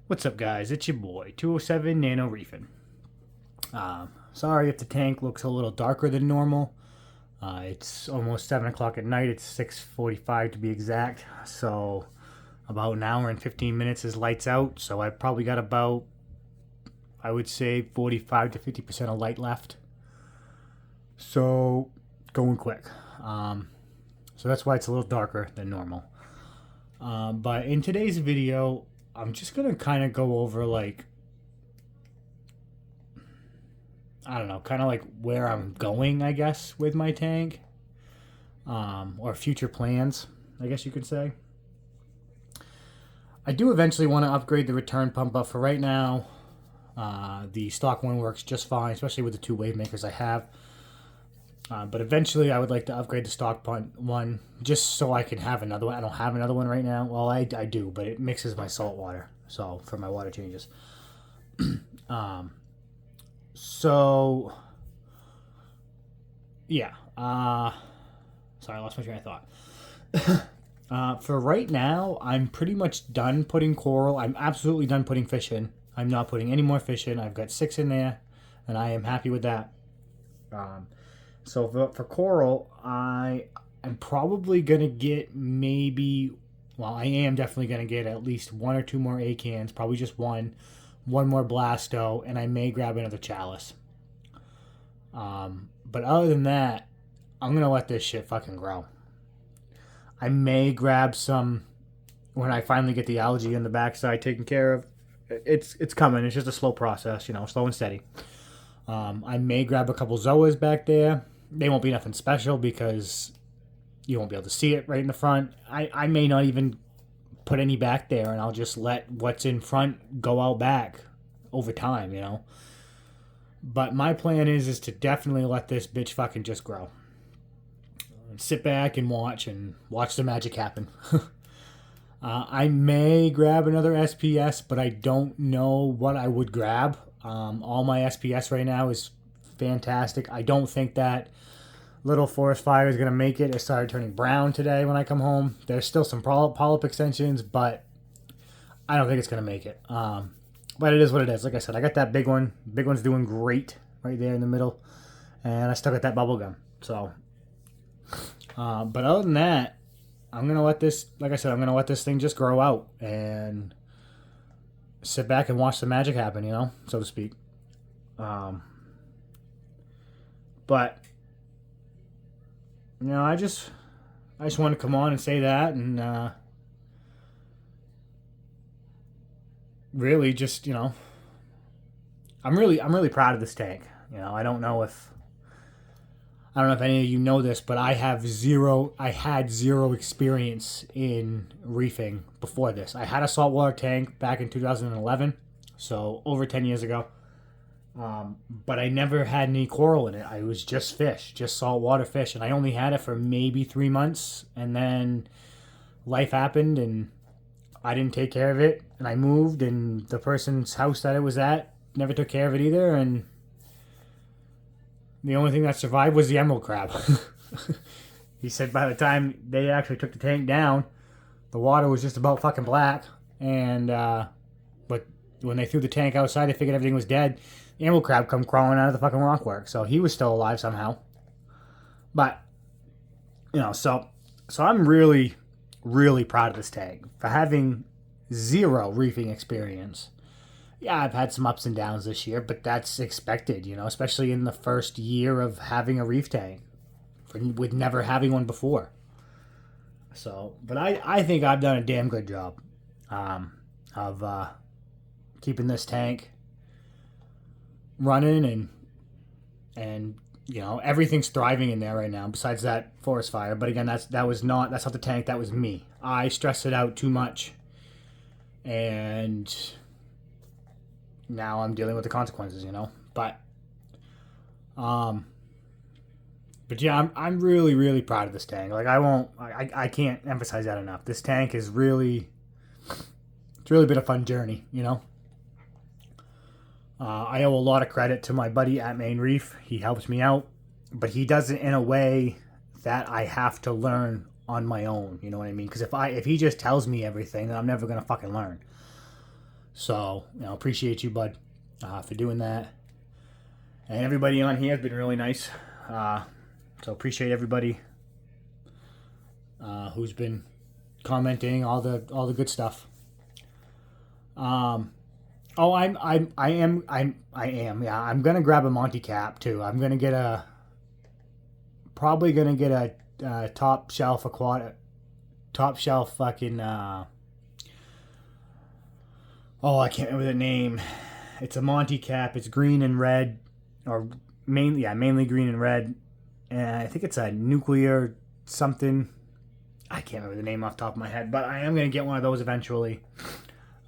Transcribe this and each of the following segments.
What's up, guys? It's your boy, 207 Nano Reefing. Sorry if the tank looks a little darker than normal. It's almost 7 o'clock at night. It's 6:45 to be exact. So, about an hour and 15 minutes is lights out. So, I've probably got about, I would say, 45 to 50% of light left. So, going quick. So, that's why it's a little darker than normal. But in today's video, I'm just going to kind of go over, like, I don't know, kind of like where I'm going, I guess, with my tank. Or future plans, I guess you could say. I do eventually want to upgrade the return pump, but for right now, the stock one works just fine, especially with the two wave makers I have. But eventually I would like to upgrade the stock one just so I can have another one. I don't have another one right now. Well, I do, but it mixes my salt water. So, for my water changes. So, yeah. Sorry, I lost my train of thought. For right now, I'm pretty much done putting coral. I'm absolutely done putting fish in. I'm not putting any more fish in. I've got 6 in there, and I am happy with that. So for coral, I'm probably going to get I am definitely going to get at least 1 or 2 more A-cans, probably just one more Blasto, and I may grab another chalice. But other than that, I'm going to let this shit fucking grow. I may grab some when I finally get the algae in the backside taken care of. It's coming. It's just a slow process, slow and steady. I may grab a couple Zoas back there. They won't be nothing special because you won't be able to see it right in the front. I may not even put any back there, and I'll just let what's in front go out back over time, But my plan is to definitely let this bitch fucking just grow. And sit back and watch the magic happen. I may grab another SPS, but I don't know what I would grab. All my SPS right now is fantastic. I don't think that little forest fire is going to make it. It started turning brown today when I come home. There's still some polyp extensions, but I don't think it's going to make it. But it is what it is. Like I said, I got that big one. Big one's doing great right there in the middle. And I still got that bubble gum. So, but other than that, I'm going to let this, like I said, I'm going to let this thing just grow out and sit back and watch the magic happen, so to speak. But, I just want to come on and say that, and really just, I'm really proud of this tank. I don't know if any of you know this, but I had zero experience in reefing before this. I had a saltwater tank back in 2011, so over 10 years ago. But I never had any coral in it. I was just fish, just saltwater fish, and I only had it for maybe 3 months, and then life happened, and I didn't take care of it, and I moved, and the person's house that it was at never took care of it either, and the only thing that survived was the emerald crab. He said by the time they actually took the tank down, the water was just about fucking black, and but when they threw the tank outside, they figured everything was dead. The emerald crab come crawling out of the fucking rockwork, so he was still alive somehow. But so I'm really, really proud of this tank for having zero reefing experience. Yeah, I've had some ups and downs this year, but that's expected, especially in the first year of having a reef tank, with never having one before. So, but I think I've done a damn good job of keeping this tank running, and everything's thriving in there right now besides that forest fire. But again, that's not the tank, that was me. I stressed it out too much, and now I'm dealing with the consequences, But yeah, I'm really, really proud of this tank. Like, I can't emphasize that enough. This tank is really, it's really been a fun journey, I owe a lot of credit to my buddy at Main Reef. He helps me out, but he does it in a way that I have to learn on my own. You know what I mean? Because if he just tells me everything, then I'm never gonna fucking learn. So, appreciate you, bud, for doing that. And everybody on here has been really nice. So appreciate everybody who's been commenting, all the good stuff. I am. Yeah, I'm gonna grab a Monty cap too. I'm gonna probably gonna get a top shelf fucking. I can't remember the name. It's a Monty cap. It's green and red, or mainly green and red. And I think it's a nuclear something. I can't remember the name off the top of my head, but I am gonna get one of those eventually.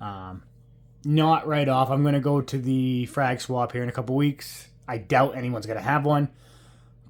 Not right off. I'm gonna go to the frag swap here in a couple weeks. I doubt anyone's gonna have one,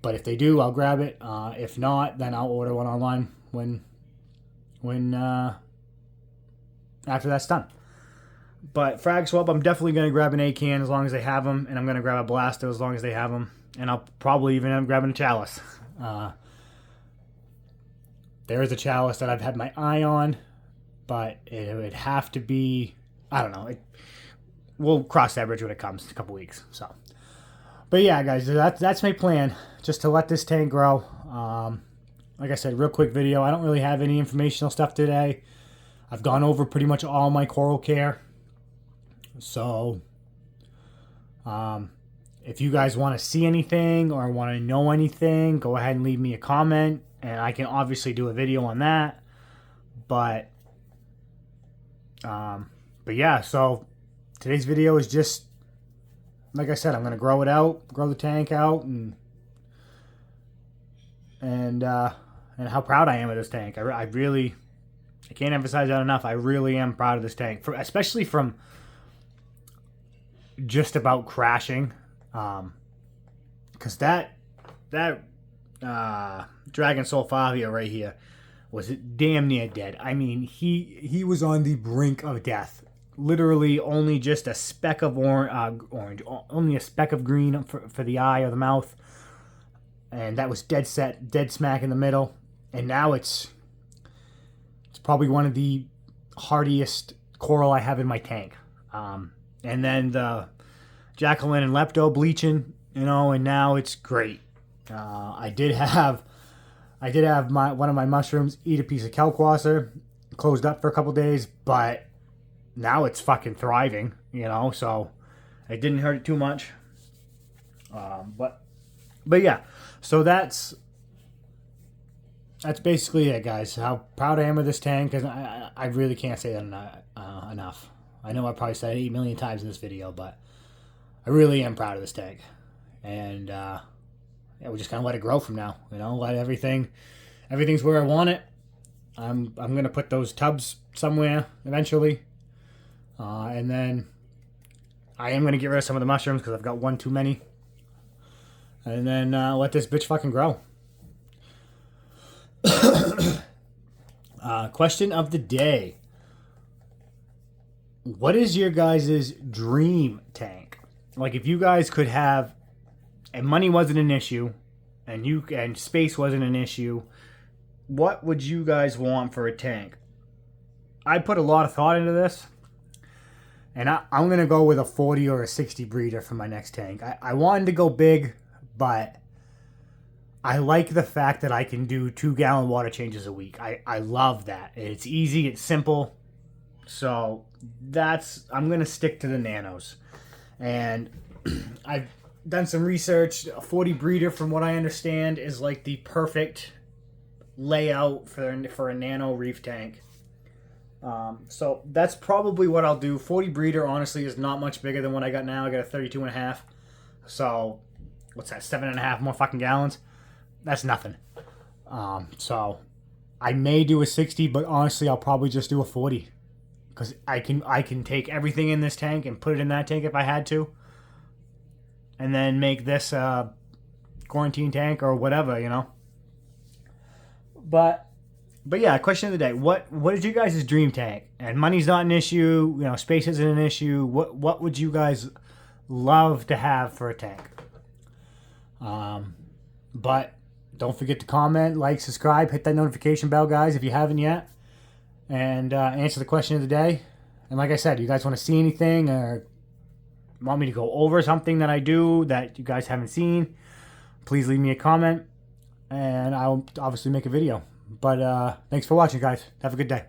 but if they do, I'll grab it. If not, then I'll order one online when after that's done. But frag swap, I'm definitely gonna grab an A-can as long as they have them, and I'm gonna grab a blaster as long as they have them, and I'll probably even end up grabbing a chalice. There is a chalice that I've had my eye on, but it would have to be. I don't know. We'll cross that bridge when it comes in a couple weeks. So, but yeah, guys, that's my plan. Just to let this tank grow. Like I said, real quick video. I don't really have any informational stuff today. I've gone over pretty much all my coral care. So, if you guys want to see anything or want to know anything, go ahead and leave me a comment, and I can obviously do a video on that. But yeah, so today's video is just, like I said, I'm going to grow the tank out, and how proud I am of this tank. I can't emphasize that enough. I really am proud of this tank, especially from just about crashing. Because that Dragon Sulfavia right here was damn near dead. I mean, he was on the brink of death. Literally only just a speck of orange, only a speck of green for the eye or the mouth. And that was dead smack in the middle. And now it's probably one of the hardiest coral I have in my tank. And then the Jacqueline and Lepto bleaching, and now it's great. I did have one of my mushrooms eat a piece of kalkwasser, closed up for a couple days, but now it's fucking thriving, so it didn't hurt it too much. But yeah, so that's basically it, guys. How proud I am of this tank, because I really can't say that enough. I know I probably said it 8 million times in this video, but I really am proud of this tank. And yeah, we just kind of let it grow from now. Let everything's where I want it. I'm gonna put those tubs somewhere eventually, and then I am gonna get rid of some of the mushrooms because I've got one too many. And then let this bitch fucking grow. Question of the day: what is your guys' dream tank? Like, if you guys could have, and money wasn't an issue, and space wasn't an issue, what would you guys want for a tank? I put a lot of thought into this, and I'm going to go with a 40 or a 60 breeder for my next tank. I wanted to go big, but I like the fact that I can do 2-gallon water changes a week. I love that. It's easy, it's simple. So I'm going to stick to the nanos. And I've done some research. A 40 breeder, from what I understand, is like the perfect layout for a nano reef tank. So that's probably what I'll do. 40 breeder, honestly, is not much bigger than what I got now. I got a 32.5. So what's that? 7.5 more fucking gallons. That's nothing. So I may do a 60, but honestly, I'll probably just do a 40. Because I can take everything in this tank and put it in that tank if I had to. And then make this a quarantine tank or whatever, But yeah, question of the day. What is you guys' dream tank? And money's not an issue. Space isn't an issue. What would you guys love to have for a tank? But don't forget to comment, like, subscribe, hit that notification bell, guys, if you haven't yet. And answer the question of the day. And like I said, you guys want to see anything or want me to go over something that I do that you guys haven't seen, please leave me a comment and I'll obviously make a video. But thanks for watching, guys. Have a good day.